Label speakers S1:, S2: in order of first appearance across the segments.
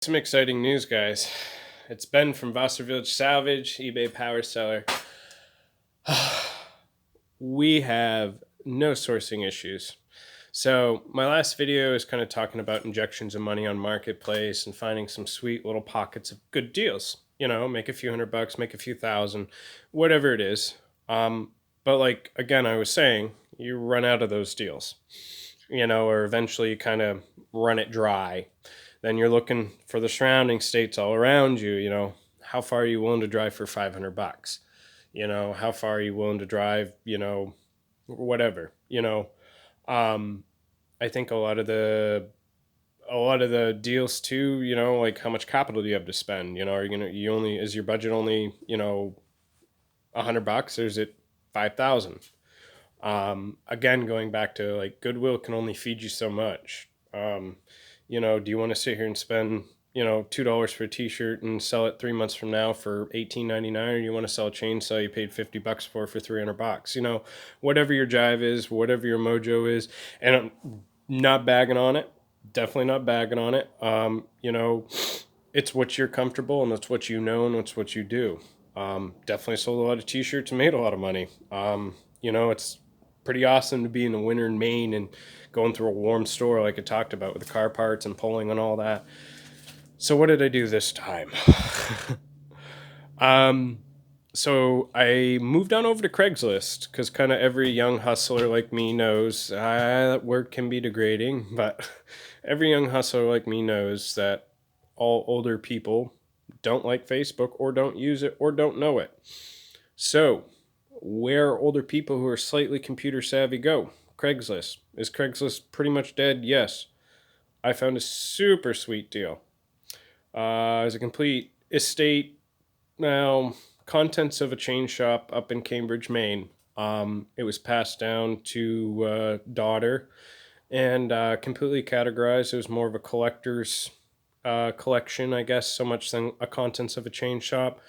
S1: Some exciting news, guys. It's Ben from Voster Village Salvage, eBay Power Seller. We have no sourcing issues. So, my last video is kind of talking about injections of money on Marketplace and finding some sweet little pockets of good deals. You know, make a few $100, make a few thousand, whatever it is. But, like, again, I was saying, you run out of those deals, or eventually you kind of run it dry. Then you're looking for the surrounding states all around you. How far are you willing to drive for $500? How far are you willing to drive? Whatever. Um, I think a lot of the deals too. Like how much capital do you have to spend? Are you only is your budget only $100 or is it 5,000? Again, going back to like Goodwill can only feed you so much. Do you want to sit here and spend $2 for a T-shirt and sell it 3 months from now for $18.99, or you want to sell a chainsaw you paid $50 for $300? Whatever your jive is, whatever your mojo is, and I'm not bagging on it. Definitely not bagging on it. It's what you're comfortable and it's what and it's what you do. Definitely sold a lot of T-shirts and made a lot of money. It's pretty awesome to be in the winter in Maine and going through a warm store like I talked about with the car parts and pulling and all that. So what did I do this time? um, so I moved on over to Craigslist because kind of every young hustler like me knows that word can be degrading, but every young hustler like me knows that all older people don't like Facebook or don't use it or don't know it. So where older people who are slightly computer savvy go? Craigslist. Is Craigslist pretty much dead? Yes. I found a super sweet deal. It's a complete estate. Now, contents of a chain shop up in Cambridge, Maine. It was passed down to daughter and completely categorized. It was more of a collector's collection, I guess, so much than a contents of a chain shop.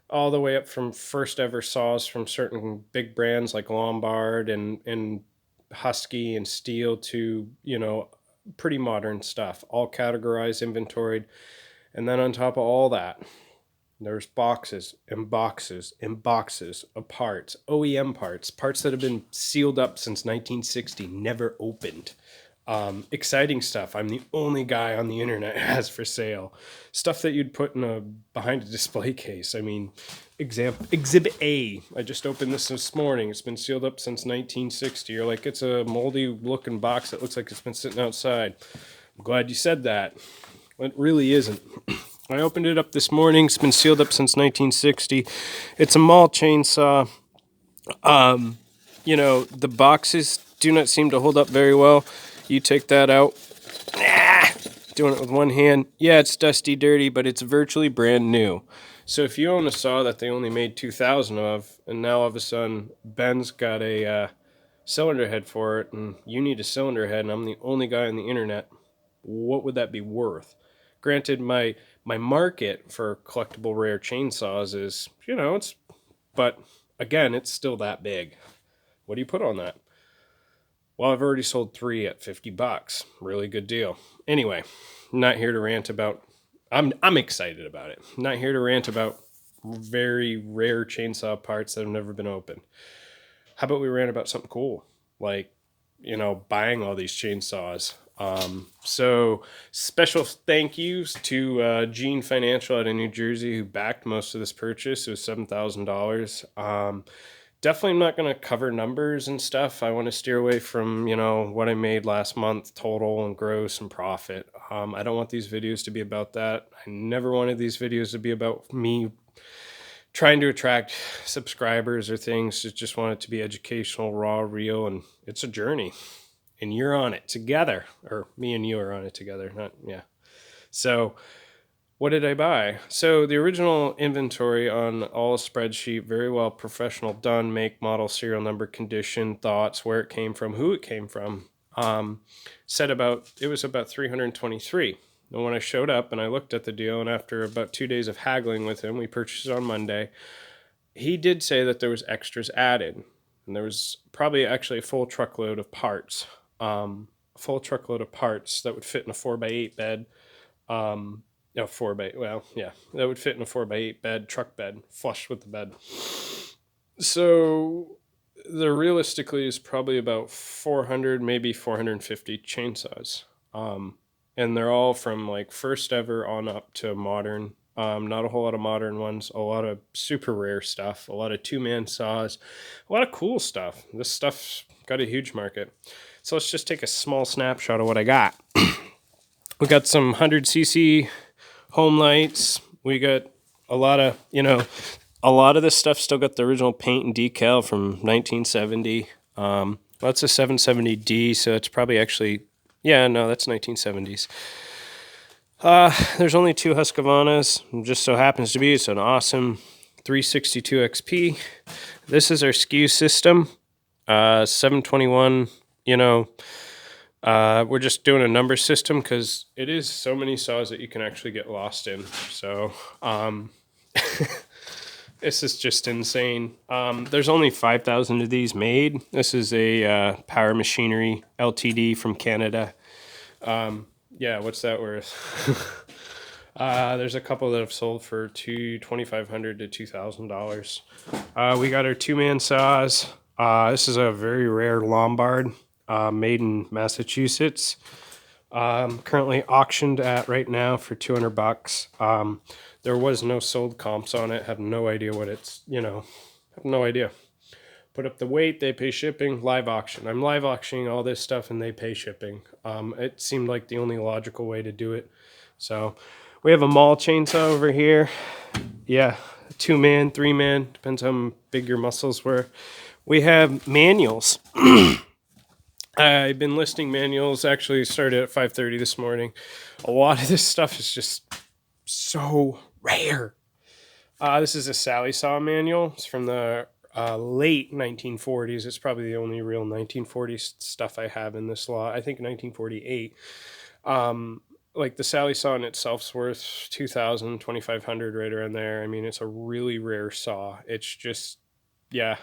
S1: All the way up from first ever saws from certain big brands like Lombard and Husky and Steel to, pretty modern stuff, all categorized, inventoried. And then on top of all that, there's boxes and boxes and boxes of parts, OEM parts, parts that have been sealed up since 1960, never opened. Exciting stuff. I'm the only guy on the internet has for sale. Stuff that you'd put behind a display case. I mean, Exhibit A. I just opened this morning. It's been sealed up since 1960. You're like, it's a moldy looking box that looks like it's been sitting outside. I'm glad you said that. It really isn't. I opened it up this morning. It's been sealed up since 1960. It's a mall chainsaw. The boxes do not seem to hold up very well. You take that out. Doing it with one hand. Yeah, it's dusty, dirty, but it's virtually brand new. So if you own a saw that they only made 2,000 of, and now all of a sudden Ben's got a cylinder head for it, and you need a cylinder head, and I'm the only guy on the internet, what would that be worth? Granted, my market for collectible rare chainsaws is, but again, it's still that big. What do you put on that? Well, I've already sold 3 at $50. Really good deal. Anyway, I'm not here to rant about. I'm excited about it. I'm not here to rant about very rare chainsaw parts that have never been opened. How about we rant about something cool, like buying all these chainsaws? So special thank yous to Gene Financial out of New Jersey who backed most of this purchase. It was $7,000. Definitely I'm not going to cover numbers and stuff. I want to steer away from, what I made last month total and gross and profit. I don't want these videos to be about that. I never wanted these videos to be about me trying to attract subscribers or things. Just want it to be educational, raw, real, and it's a journey. And you're on it together. Or me and you are on it together. So what did I buy? So the original inventory on all spreadsheet, very well professional done, make, model, serial number, condition, thoughts, where it came from, who it came from, it was about 323. And when I showed up and I looked at the deal, and after about 2 days of haggling with him, we purchased it on Monday, he did say that there was extras added. And there was probably actually a full truckload of parts. A full truckload of parts that would fit in a 4x8 bed. No, 4 by, well, yeah, that would fit in a 4x8 bed, truck bed, flush with the bed. So there realistically is probably about 400, maybe 450 chainsaws. Um, and they're all from like first ever on up to modern. Not a whole lot of modern ones, a lot of super rare stuff, a lot of two-man saws, a lot of cool stuff. This stuff's got a huge market. So let's just take a small snapshot of what I got. We got some 100cc home lights. We got a lot of, a lot of this stuff still got the original paint and decal from 1970. That's a 770D, so it's probably actually, yeah, no, that's 1970s. There's only two Husqvarnas. Just so happens to be, it's an awesome 362 XP. This is our SKU system. 721, we're just doing a number system because it is so many saws that you can actually get lost in. So, this is just insane. There's only 5,000 of these made. This is a Power Machinery LTD from Canada. Yeah, what's that worth? There's a couple that have sold for $2,500 to $2,000. We got our two-man saws. This is a very rare Lombard, made in Massachusetts. Currently auctioned at right now for $200. There was no sold comps on it. Have no idea what it's, have no idea. Put up the weight, they pay shipping, live auction. I'm live auctioning all this stuff and they pay shipping. It seemed like the only logical way to do it. So we have a mall chainsaw over here. Yeah, 2-man, 3-man, depends how big your muscles were. We have manuals. I've been listing manuals, actually started at 5:30 this morning. A lot of this stuff is just so rare. This is a Sally Saw manual. It's from the late 1940s. It's probably the only real 1940s stuff I have in this lot. I think 1948. Like the Sally Saw in itself's worth 2,000, 2,500, right around there. I mean, it's a really rare saw. It's just, yeah.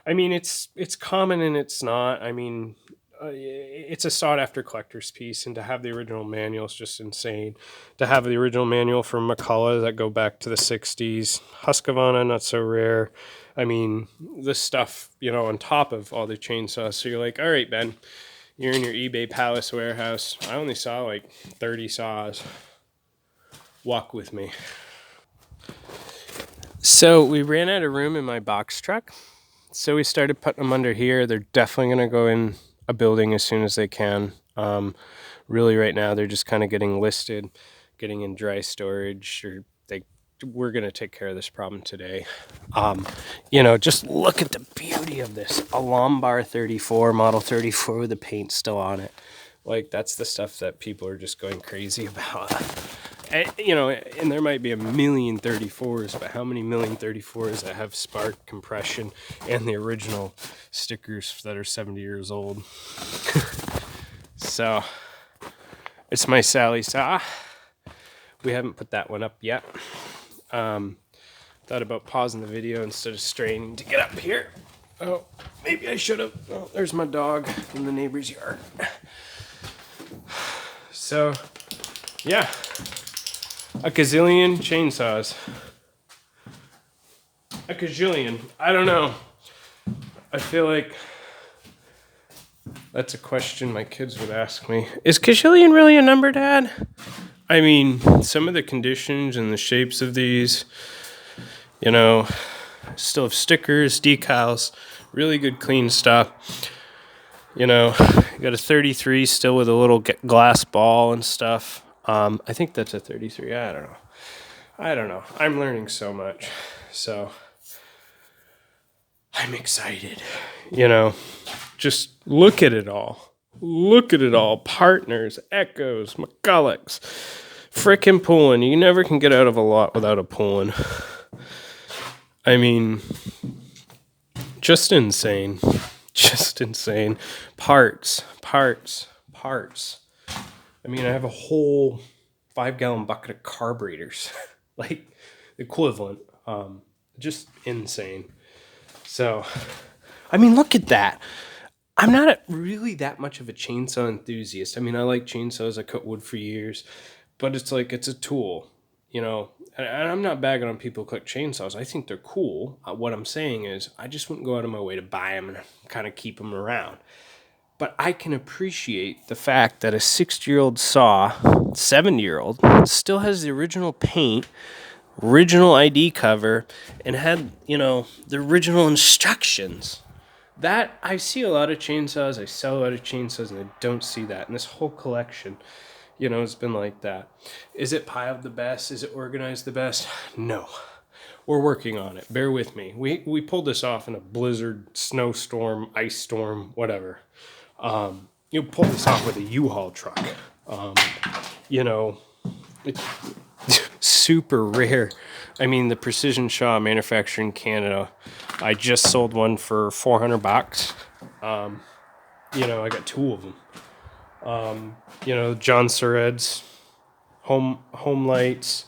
S1: I mean, it's common and it's not. I mean, it's a sought after collector's piece, and to have the original manual is just insane. To have the original manual from McCullough that go back to the 60s, Husqvarna, not so rare. I mean, this stuff, on top of all the chainsaws. So you're like, all right, Ben, you're in your eBay Palace warehouse. I only saw like 30 saws. Walk with me. So we ran out of room in my box truck. So we started putting them under here. They're definitely going to go in a building as soon as they can. Really right now they're just kind of getting listed, getting in dry storage, or we're going to take care of this problem today. Just look at the beauty of this. A Lombard 34, model 34 with the paint still on it. Like, that's the stuff that people are just going crazy about. And there might be a million 34s, but how many million 34s that have spark compression and the original stickers that are 70 years old? So, it's my Sally Saw. We haven't put that one up yet. Thought about pausing the video instead of straining to get up here. Oh, maybe I should have. Oh, there's my dog in the neighbor's yard. So, yeah. A gazillion chainsaws. A gazillion. I don't know. I feel like that's a question my kids would ask me. Is gazillion really a number, Dad? I mean, some of the conditions and the shapes of these, still have stickers, decals, really good clean stuff. You got a 33 still with a little glass ball and stuff. I think that's a 33. I don't know. I'm learning so much. So I'm excited. Just look at it all. Look at it all. Partners, Echoes, McCullochs, frickin' pulling. You never can get out of a lot without a pulling. I mean, just insane. Just insane. Parts. I mean, I have a whole 5-gallon bucket of carburetors, like equivalent. Just insane. So, I mean, look at that. I'm not really that much of a chainsaw enthusiast. I mean, I like chainsaws. I cut wood for years. but it's like, it's a tool, you know. And I'm not bagging on people who collect chainsaws. I think they're cool. What I'm saying is, I just wouldn't go out of my way to buy them and kind of keep them around. But I can appreciate the fact that a 6-year-old saw, 7-year-old, still has the original paint, original ID cover, and had, you know, the original instructions. That, I see a lot of chainsaws, I sell a lot of chainsaws, and I don't see that. And this whole collection, you know, it's been like that. Is it piled the best? Is it organized the best? No. We're working on it. Bear with me. We pulled this off in a blizzard, snowstorm, ice storm, whatever. You pull this off with a U-Haul truck. You know, it's super rare. I mean, the Precision Shaw manufactured in Canada. I just sold one for $400. You know, I got 2 of them. You know, John Surred's home lights,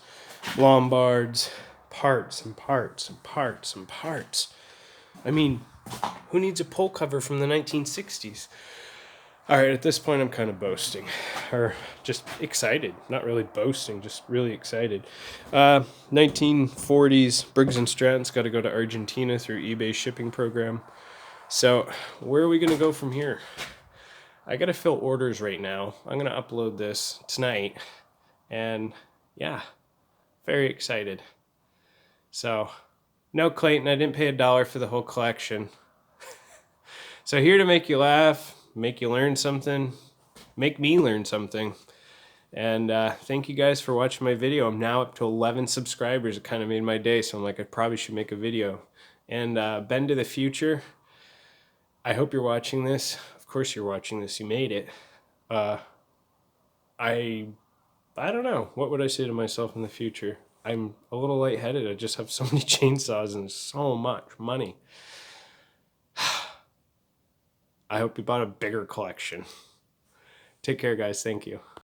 S1: Lombards, parts and parts and parts and parts. I mean, who needs a pull cover from the 1960s? All right, at this point, I'm kind of boasting, or just excited. Not really boasting, just really excited. 1940s, Briggs & Stratton's got to go to Argentina through eBay shipping program. So where are we going to go from here? I got to fill orders right now. I'm going to upload this tonight. And yeah, very excited. So, no, Clayton, I didn't pay $1 for the whole collection. So here to make you laugh, make you learn something, make me learn something. And thank you guys for watching my video. I'm now up to 11 subscribers. It kind of made my day, so I'm like, I probably should make a video. And Ben to the future, I hope you're watching this. Of course you're watching this. You made it. I don't know. What would I say to myself in the future? I'm a little lightheaded. I just have so many chainsaws and so much money. I hope you bought a bigger collection. Take care, guys. Thank you.